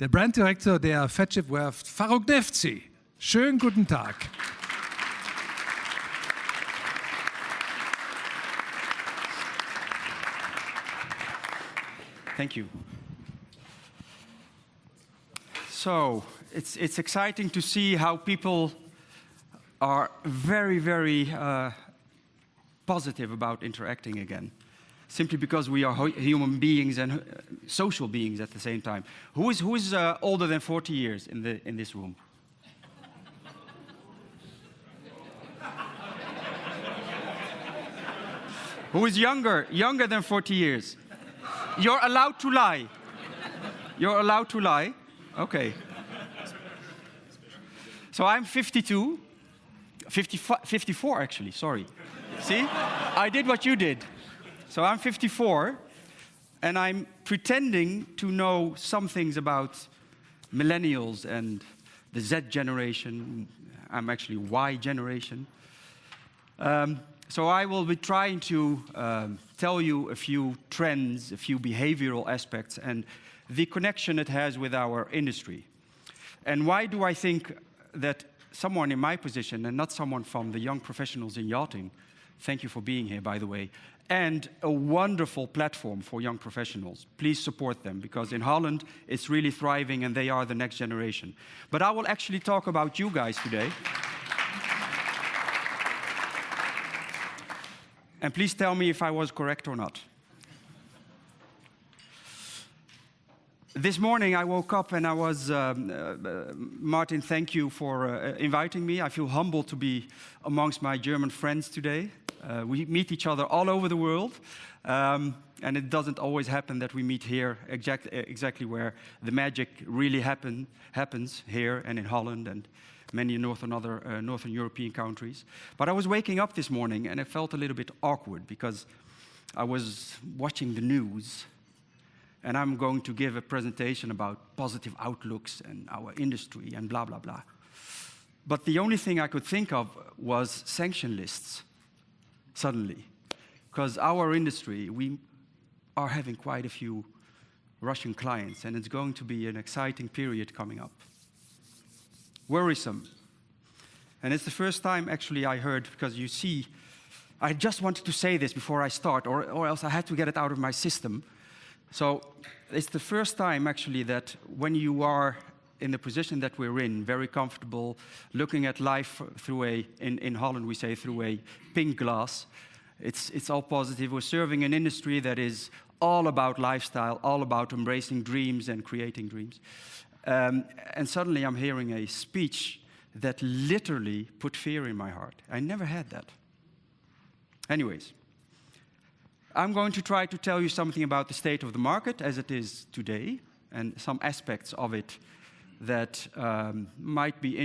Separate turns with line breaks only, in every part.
der Branddirektor der Feadship-Werft, Farouk Nefzi. Schönen guten Tag.
Thank you. So, it's exciting to see how people are very positive about interacting again. Simply because we are human beings and social beings at the same time. Who is older than 40 years in this room? Who is younger than 40 years? You're allowed to lie. You're allowed to lie? Okay. So I'm 52. 54 actually, sorry. See? I did what you did. So I'm 54, and I'm pretending to know some things about millennials and the Z generation. I'm actually Y generation. So I will be trying to tell you a few trends, a few behavioral aspects, and the connection it has with our industry. And why do I think that someone in my position, and not someone from the young professionals in yachting, thank you for being here, by the way, and a wonderful platform for young professionals. Please support them, because in Holland, it's really thriving, and they are the next generation. But I will actually talk about you guys today. And please tell me if I was correct or not. This morning I woke up and I was, Martin, thank you for inviting me. I feel humbled to be amongst my German friends today. We meet each other all over the world, and it doesn't always happen that we meet here exactly where the magic really happens, here and in Holland and many other Northern European countries. But I was waking up this morning and it felt a little bit awkward because I was watching the news, and I'm going to give a presentation about positive outlooks and our industry and blah, blah, blah. But the only thing I could think of was sanction lists, suddenly. Because our industry, we are having quite a few Russian clients, and it's going to be an exciting period coming up. Worrisome. And it's the first time, actually, I heard, because you see, I just wanted to say this before I start, or else I had to get it out of my system. So it's the first time, actually, that when you are in the position that we're in, very comfortable, looking at life through in Holland we say through a pink glass, it's all positive. We're serving an industry that is all about lifestyle, all about embracing dreams and creating dreams. And suddenly I'm hearing a speech that literally put fear in my heart. I never had that. Anyways. I'm going to try to tell you something about the state of the market as it is today, and some aspects of it that might be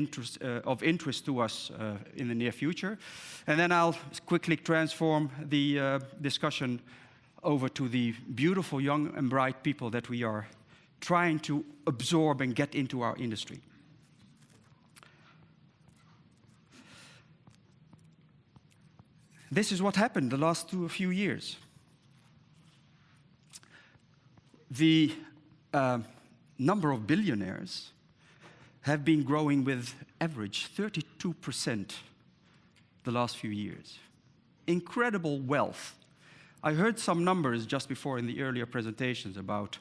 of interest to us in the near future. And then I'll quickly transform the discussion over to the beautiful young and bright people that we are trying to absorb and get into our industry. This is what happened the last few years. The number of billionaires have been growing with average 32% the last few years. Incredible wealth. I heard some numbers just before in the earlier presentations about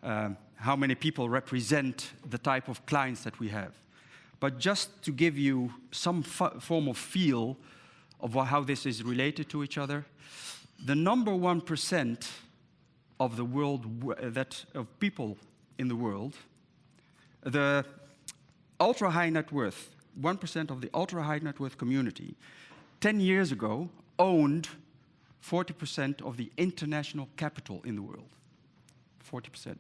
how many people represent the type of clients that we have. But just to give you some form of feel of how this is related to each other, the number 1% of the world, of people in the world, the ultra-high net worth, 1% of the ultra-high net worth community, 10 years ago owned 40% of the international capital in the world. 40%.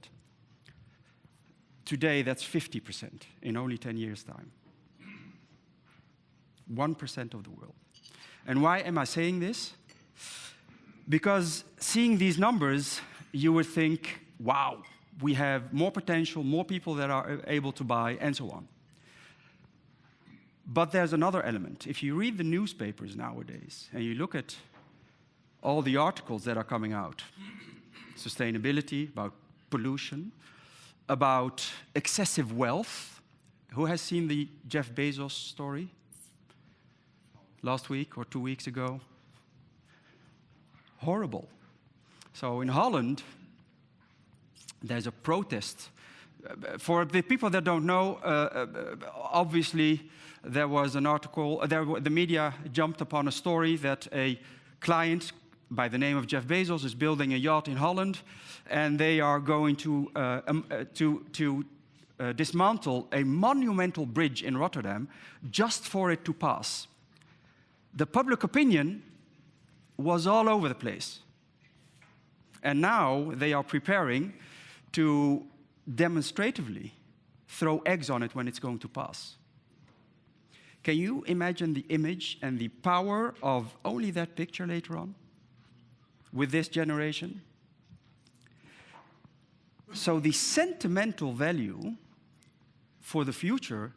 Today, that's 50% in only 10 years' time. 1% of the world. And why am I saying this? Because seeing these numbers, you would think, wow, we have more potential, more people that are able to buy, and so on. But there's another element. If you read the newspapers nowadays, and you look at all the articles that are coming out, sustainability, about pollution, about excessive wealth. Who has seen the Jeff Bezos story? Last week or 2 weeks ago? Horrible. So in Holland, there's a protest. For the people that don't know, obviously there was an article, the media jumped upon a story that a client by the name of Jeff Bezos is building a yacht in Holland, and they are going to dismantle a monumental bridge in Rotterdam just for it to pass. The public opinion was all over the place. And now they are preparing to demonstratively throw eggs on it when it's going to pass. Can you imagine the image and the power of only that picture later on with this generation? So the sentimental value for the future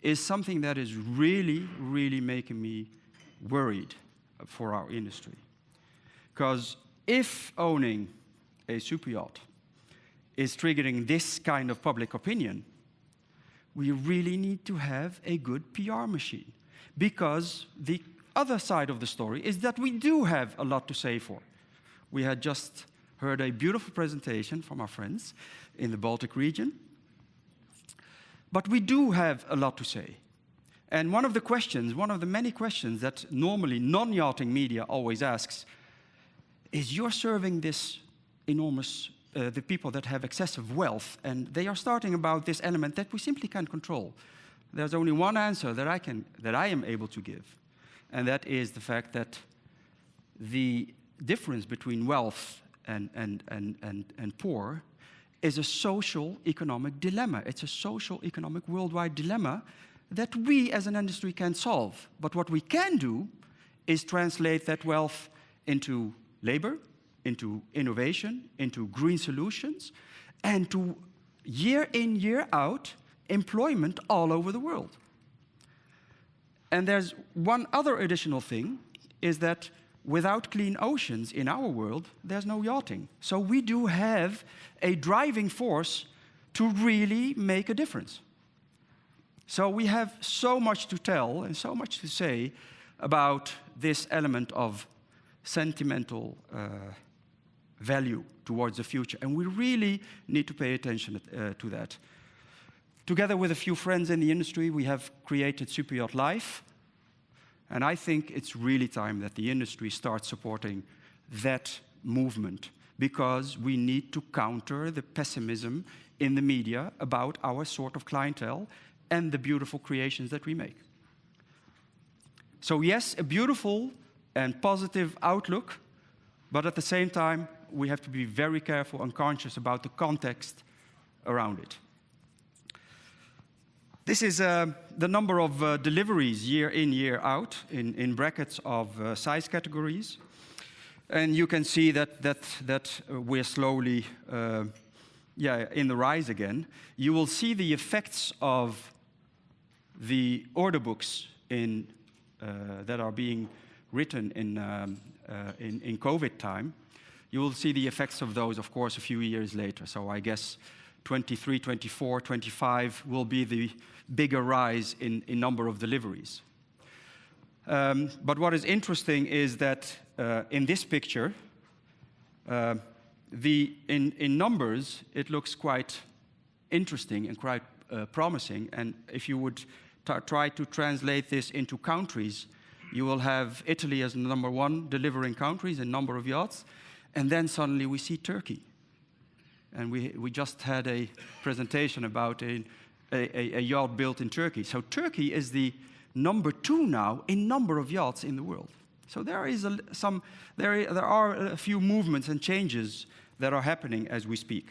is something that is really, really making me worried for our industry. Because if owning a superyacht is triggering this kind of public opinion, we really need to have a good PR machine. Because the other side of the story is that we do have a lot to say for. We had just heard a beautiful presentation from our friends in the Baltic region. But we do have a lot to say. And one of the many questions that normally non-yachting media always asks is, you're serving this enormous, the people that have excessive wealth, and they are starting about this element that we simply can't control. There's only one answer that I am able to give, and that is the fact that the difference between wealth and poor is a social economic dilemma. It's a social economic worldwide dilemma that we as an industry can solve. But what we can do is translate that wealth into labor, into innovation, into green solutions, and to year in, year out, employment all over the world. And there's one other additional thing, is that without clean oceans in our world, there's no yachting. So we do have a driving force to really make a difference. So we have so much to tell and so much to say about this element of sentimental value towards the future. And we really need to pay attention to that. Together with a few friends in the industry, we have created Superyacht Life. And I think it's really time that the industry starts supporting that movement, because we need to counter the pessimism in the media about our sort of clientele and the beautiful creations that we make. So yes, a beautiful and positive outlook, but at the same time, we have to be very careful and conscious about the context around it. This is the number of deliveries year in, year out in brackets of size categories. And you can see that we're slowly in the rise again. You will see the effects of the order books that are being written in COVID time. You will see the effects of those, of course, a few years later. So I guess 23, 24, 25 will be the bigger rise in number of deliveries. But what is interesting is that in this picture, in numbers, it looks quite interesting and quite promising. And if you would try to translate this into countries, you will have Italy as number one delivering countries in number of yachts. And then suddenly we see Turkey. And we just had a presentation about a yacht built in Turkey. So Turkey is the number 2 now in number of yachts in the world. So there are a few movements and changes that are happening as we speak.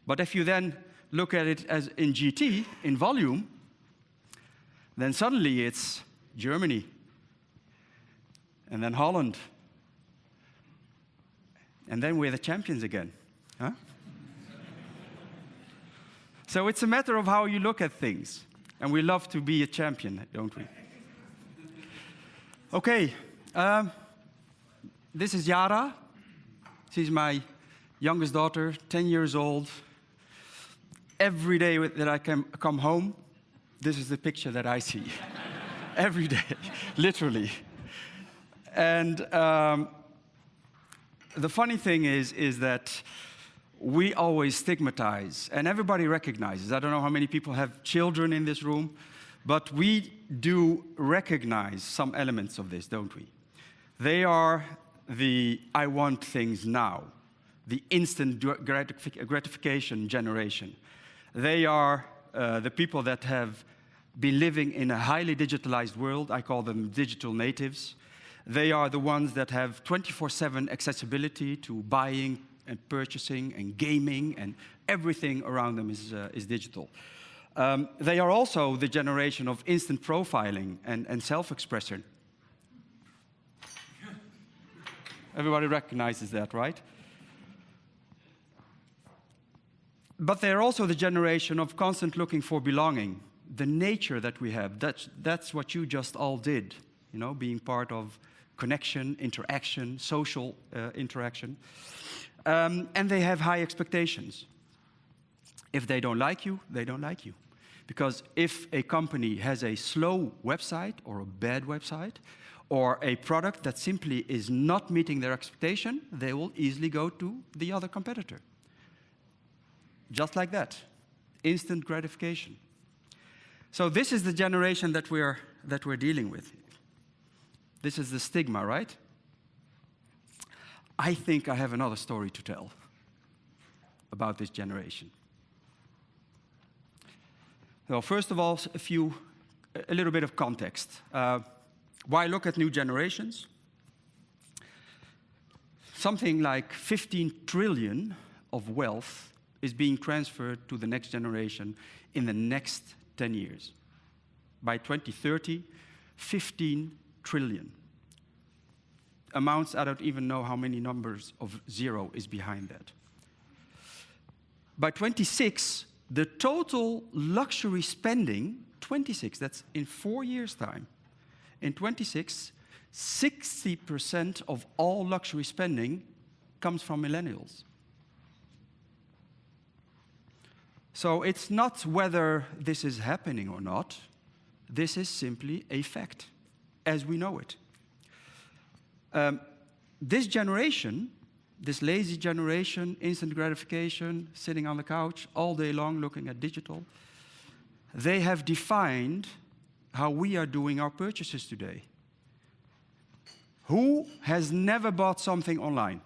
But if you then look at it as in GT, in volume, then suddenly it's Germany, and then Holland, and then we're the champions again. Huh? So it's a matter of how you look at things. And we love to be a champion, don't we? Okay. This is Yara. She's my youngest daughter, 10 years old. every day that I come home, this is the picture that I see. Every day, literally. And the funny thing is that we always stigmatize, and everybody recognizes. I don't know how many people have children in this room, but we do recognize some elements of this, don't we? They are the I want things now, the instant gratification generation. They are the people that have been living in a highly digitalized world. I call them digital natives. They are the ones that have 24/7 accessibility to buying and purchasing and gaming, and everything around them is digital. They are also the generation of instant profiling and self-expression. Everybody recognizes that, right? But they're also the generation of constant looking for belonging, the nature that we have. That's what you just all did, you know, being part of connection, interaction, social interaction. And they have high expectations. If they don't like you, they don't like you. Because if a company has a slow website or a bad website, or a product that simply is not meeting their expectation, they will easily go to the other competitor. Just like that. Instant gratification. So this is the generation that we're dealing with. This is the stigma, right? I think I have another story to tell about this generation. Well, first of all, a little bit of context. Why look at new generations? Something like 15 trillion of wealth is being transferred to the next generation in the next 10 years. By 2030, 15 trillion. Amounts I don't even know how many numbers of zero is behind that. By 26, the total luxury spending, 26, that's in 4 years' time. In 26, 60% of all luxury spending comes from millennials. So it's not whether this is happening or not. This is simply a fact, as we know it. This generation, this lazy generation, instant gratification, sitting on the couch all day long looking at digital, they have defined how we are doing our purchases today. Who has never bought something online?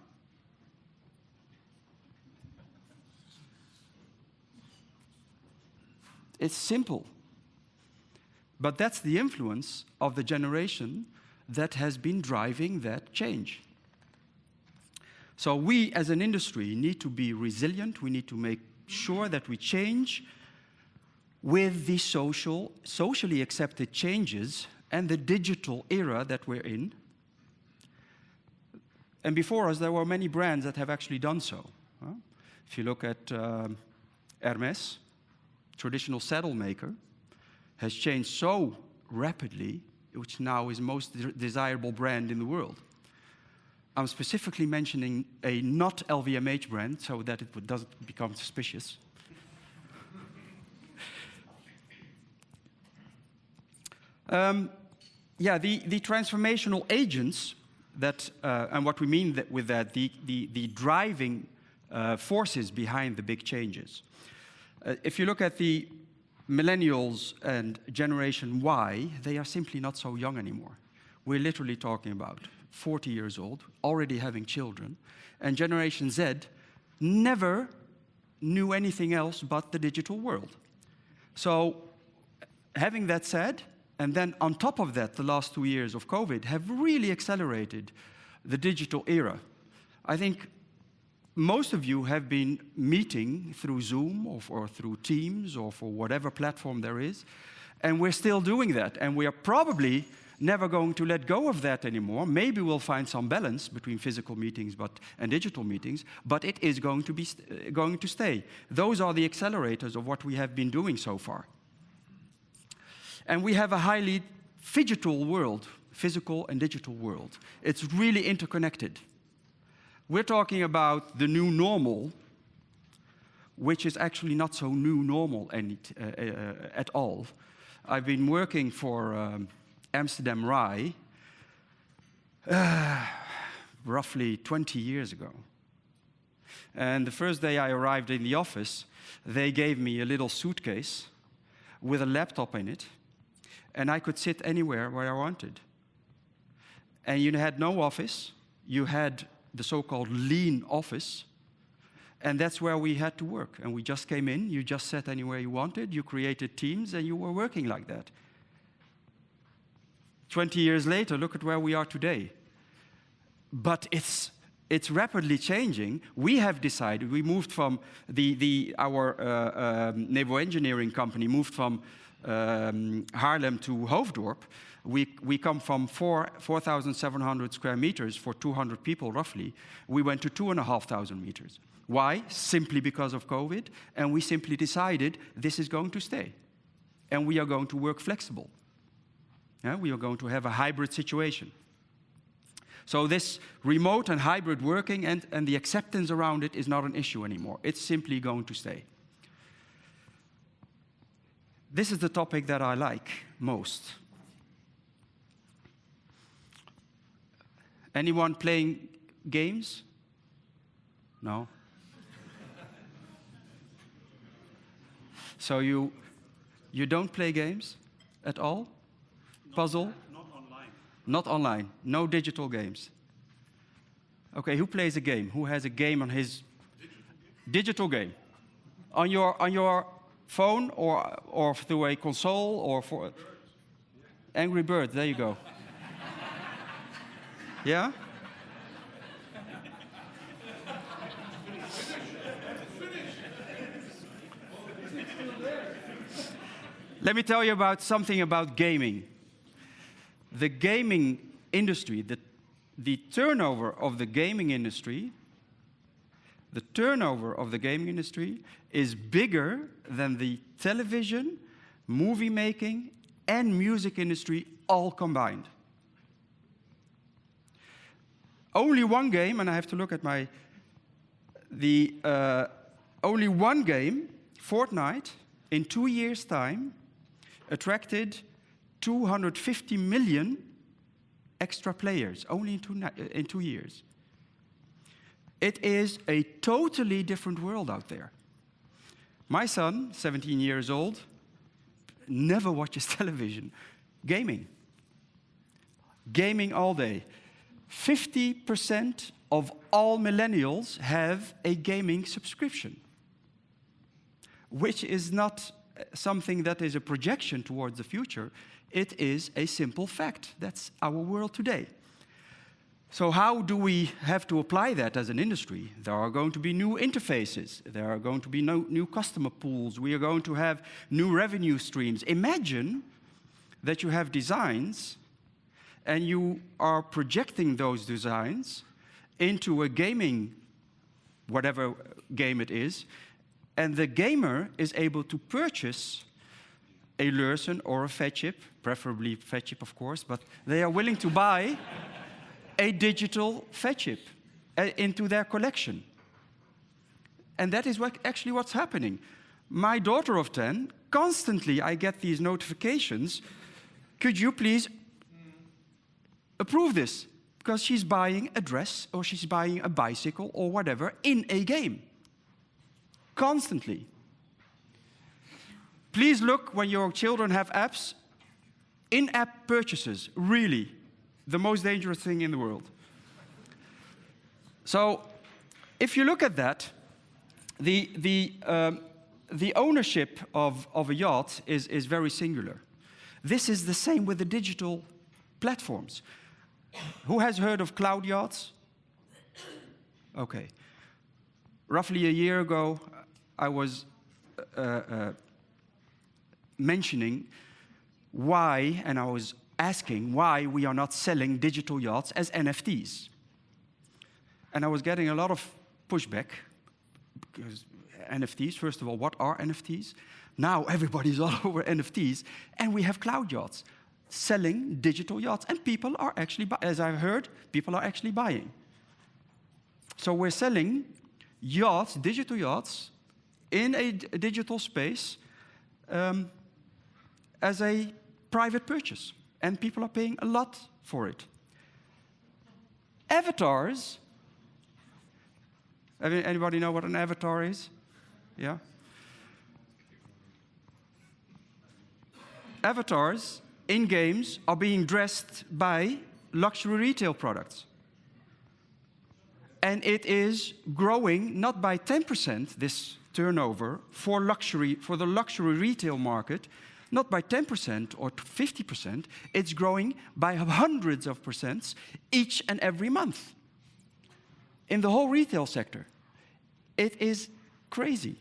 It's simple. But that's the influence of the generation that has been driving that change. So we, as an industry, need to be resilient. We need to make sure that we change with the socially accepted changes and the digital era that we're in. And before us, there were many brands that have actually done so. If you look at Hermes, traditional saddle maker, has changed so rapidly, which now is the most desirable brand in the world. I'm specifically mentioning a not LVMH brand so that it doesn't become suspicious. The transformational agents that, and what we mean with that, the driving forces behind the big changes. If you look at the Millennials and Generation Y, they are simply not so young anymore. We're literally talking about 40 years old, already having children, and Generation Z never knew anything else but the digital world. So, having that said, and then on top of that, the last 2 years of COVID have really accelerated the digital era. I think most of you have been meeting through Zoom or through Teams or for whatever platform there is, and we're still doing that. And we are probably never going to let go of that anymore. Maybe we'll find some balance between physical meetings and digital meetings, but it is going to stay. Those are the accelerators of what we have been doing so far. And we have a highly phygital world, physical and digital world. It's really interconnected. We're talking about the new normal, which is actually not so new normal at all. I've been working for Amsterdam Rai roughly 20 years ago. And the first day I arrived in the office, they gave me a little suitcase with a laptop in it, and I could sit anywhere where I wanted. And you had no office, you had the so-called lean office, and that's where we had to work. And we just came in, you just sat anywhere you wanted, you created teams, and you were working like that. 20 years later, look at where we are today. But it's rapidly changing. We have decided, we moved from our Nebo engineering company moved from Haarlem to Hoofddorp. We come from 4,700 square meters for 200 people roughly. We went to 2,500 meters. Why? Simply because of COVID, and we simply decided this is going to stay. And we are going to work flexible. Yeah, we are going to have a hybrid situation. So this remote and hybrid working and the acceptance around it is not an issue anymore. It's simply going to stay. This is the topic that I like most. Anyone playing games? No? So you don't play games at all? Puzzle?
Not online.
Not online. No digital games. Okay, who plays a game? Who has a game on his digital game? On your phone or through a console or for Angry Birds? There you go. Yeah? Let me tell you about something about gaming. The gaming industry, the turnover of the gaming industry, is bigger than the television, movie making, and music industry all combined. Only one game, and I have to look at only one game, Fortnite, in 2 years' time, attracted 250 million extra players, only in 2 years. It is a totally different world out there. My son, 17 years old, never watches television. Gaming. Gaming all day. 50% of all millennials have a gaming subscription, which is not something that is a projection towards the future. It is a simple fact. That's our world today. So how do we have to apply that as an industry? There are going to be new interfaces. There are going to be new customer pools. We are going to have new revenue streams. Imagine that you have designs and you are projecting those designs into a gaming, whatever game it is, and the gamer is able to purchase a lesen or a Feadship, preferably Feadship, of course, but they are willing to buy a digital Feadship into their collection. And that is actually what's happening. My daughter of 10, constantly I get these notifications, could you please approve this? Because she's buying a dress or she's buying a bicycle or whatever in a game. Constantly. Please look when your children have apps. In-app purchases, really, the most dangerous thing in the world. So, if you look at that, the ownership of a yacht is very singular. This is the same with the digital platforms. Who has heard of cloud yachts? Okay. Roughly a year ago, I was mentioning why, and I was asking why we are not selling digital yachts as NFTs. And I was getting a lot of pushback, because NFTs, first of all, what are NFTs? Now everybody's all over NFTs, and we have cloud yachts selling digital yachts, and people are actually, as I've heard, people are actually buying. So we're selling yachts, digital yachts, in a digital space as a private purchase, and people are paying a lot for it. Avatars. Anybody know what an avatar is? Yeah? Avatars in games are being dressed by luxury retail products. And it is growing not by 10%, this turnover, for the luxury retail market, not by 10% or 50%, it's growing by hundreds of percents each and every month. In the whole retail sector. It is crazy.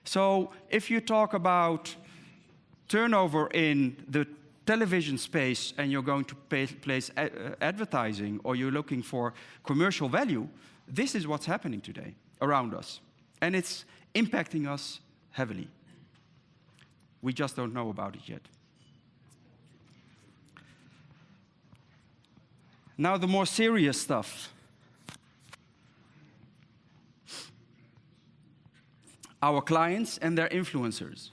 So if you talk about turnover in the television space and you're going to place advertising or you're looking for commercial value, this is what's happening today around us. And it's impacting us heavily. We just don't know about it yet. Now the more serious stuff. Our clients and their influencers.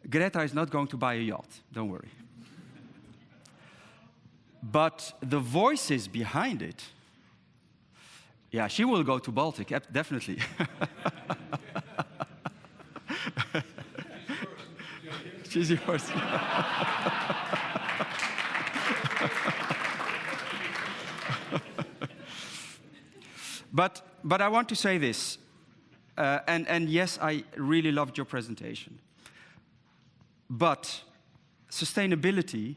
Greta is not going to buy a yacht, don't worry. But the voices behind it, yeah, she will go to Baltic, definitely. She's yours. But I want to say this, and yes, I really loved your presentation. But sustainability,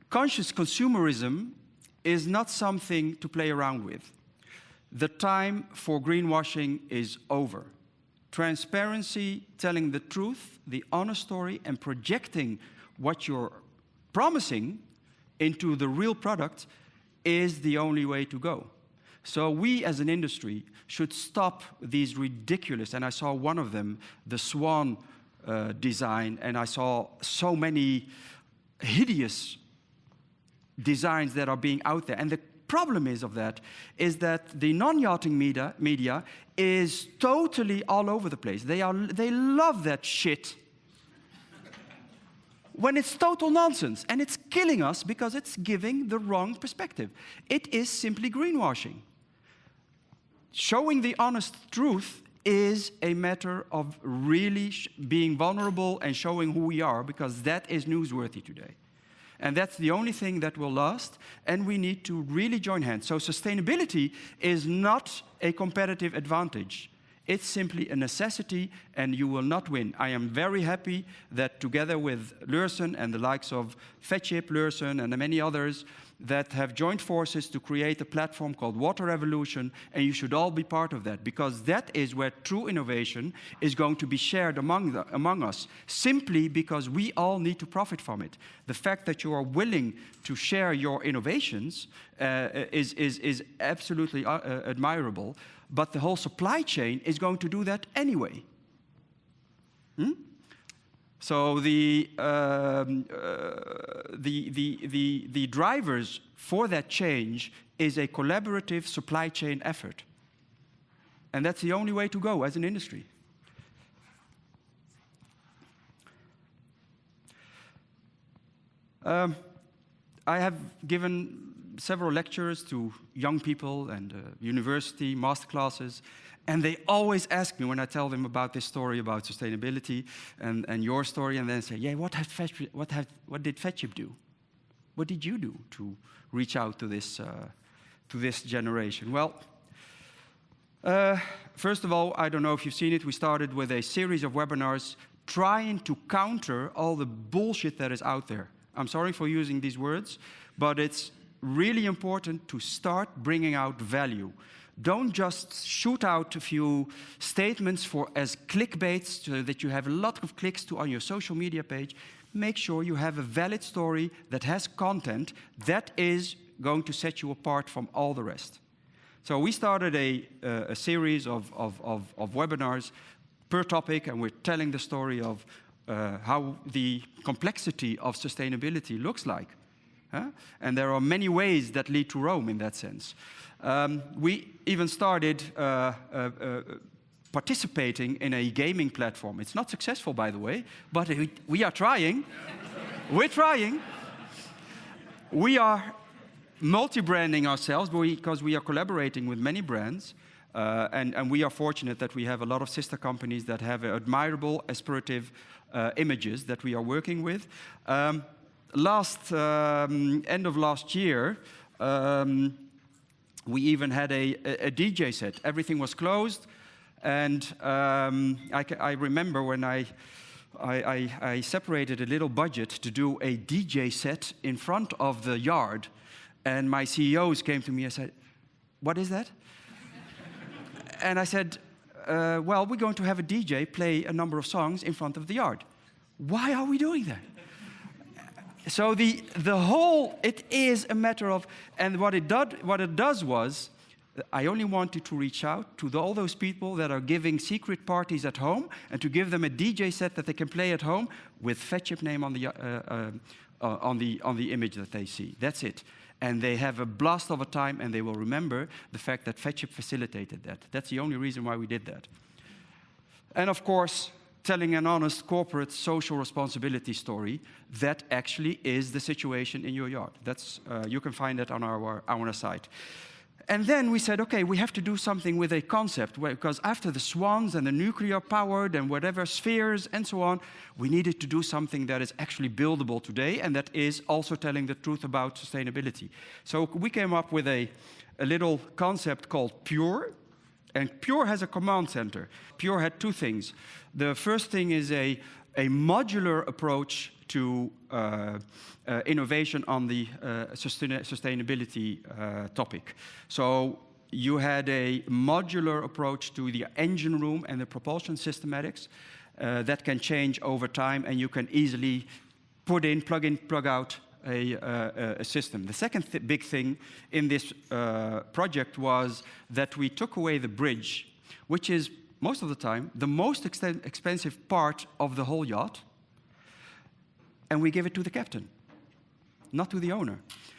conscious consumerism is not something to play around with. The time for greenwashing is over. Transparency, telling the truth, the honest story, and projecting what you're promising into the real product is the only way to go. So we as an industry should stop these ridiculous, and I saw one of them, the swan design, and I saw so many hideous designs that are being out there. And the problem is that the non-yachting media is totally all over the place. They love that shit when it's total nonsense, and it's killing us because it's giving the wrong perspective. It is simply greenwashing. Showing the honest truth is a matter of really being vulnerable and showing who we are, because that is newsworthy today. And that's the only thing that will last, and we need to really join hands. So sustainability is not a competitive advantage. It's simply a necessity, and you will not win. I am very happy that together with Leusen and the likes of Feadship, Leusen, and many others that have joined forces to create a platform called Water Revolution, and you should all be part of that, because that is where true innovation is going to be shared among us, simply because we all need to profit from it. The fact that you are willing to share your innovations is absolutely admirable, but the whole supply chain is going to do that anyway. So the drivers for that change is a collaborative supply chain effort. And that's the only way to go as an industry. I have given several lectures to young people and university masterclasses, and they always ask me when I tell them about this story about sustainability and your story, and then say, yeah, what did Feadship do? What did you do to reach out to this generation? Well, first of all, I don't know if you've seen it, we started with a series of webinars trying to counter all the bullshit that is out there. I'm sorry for using these words, but it's really important to start bringing out value. Don't just shoot out a few statements as clickbaits so that you have a lot of clicks on your social media page. Make sure you have a valid story that has content that is going to set you apart from all the rest. So we started a series of webinars per topic, and we're telling the story of how the complexity of sustainability looks like. And there are many ways that lead to Rome in that sense. We even started participating in a gaming platform. It's not successful, by the way, but we are trying. We're trying. We are multi-branding ourselves because we are collaborating with many brands. And we are fortunate that we have a lot of sister companies that have admirable, aspirative images that we are working with. End of last year, we even had a DJ set. Everything was closed. And I remember when I separated a little budget to do a DJ set in front of the yard. And my CEOs came to me and said, "What is that?" And I said, well, we're going to have a DJ play a number of songs in front of the yard. Why are we doing that? So it is a matter of, and what it does was, I only wanted to reach out to all those people that are giving secret parties at home and to give them a DJ set that they can play at home with Feadship name on the image that they see. That's it. And they have a blast of a time, and they will remember the fact that Feadship facilitated that. That's the only reason why we did that. And of course, telling an honest corporate social responsibility story, that actually is the situation in your yard. That's, you can find that on our site. And then we said, okay, we have to do something with a concept, because after the swans and the nuclear-powered and whatever spheres and so on, we needed to do something that is actually buildable today, and that is also telling the truth about sustainability. So we came up with a little concept called Pure, and Pure has a command center. Pure had two things. The first thing is a modular approach to innovation on the sustainability topic. So you had a modular approach to the engine room and the propulsion systematics that can change over time, and you can easily plug in, plug out a system. The second big thing in this project was that we took away the bridge, which is most of the time the most expensive part of the whole yacht, and we give it to the captain, not to the owner.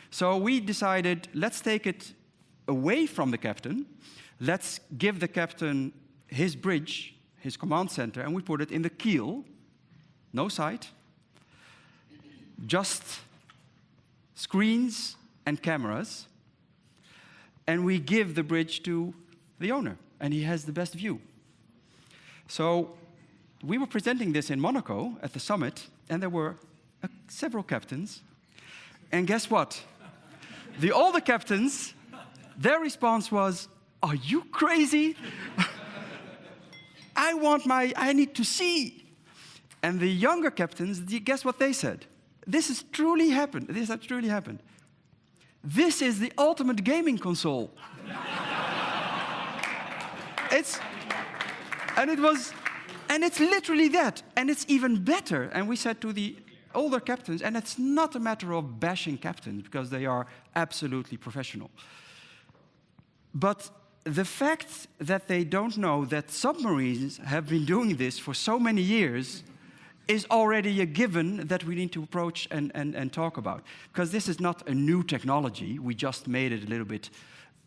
So we decided, let's take it away from the captain, let's give the captain his bridge, his command center, and we put it in the keel, no sight, just screens and cameras, and we give the bridge to the owner, and he has the best view. So we were presenting this in Monaco at the summit, and there were several captains. And guess what? The older captains, their response was, "Are you crazy? I need to see." And the younger captains, guess what they said? This has truly happened. This has truly happened. This is the ultimate gaming console. And it's literally that. And it's even better. And we said to the older captains, and it's not a matter of bashing captains, because they are absolutely professional. But the fact that they don't know that submarines have been doing this for so many years is already a given that we need to approach and talk about. Because this is not a new technology. We just made it a little bit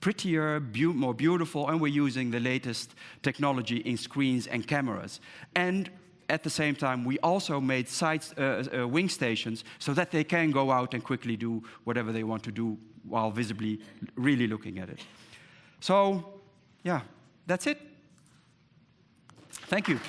prettier, more beautiful, and we're using the latest technology in screens and cameras. And at the same time, we also made wing stations so that they can go out and quickly do whatever they want to do while visibly really looking at it. So, yeah, that's it. Thank you.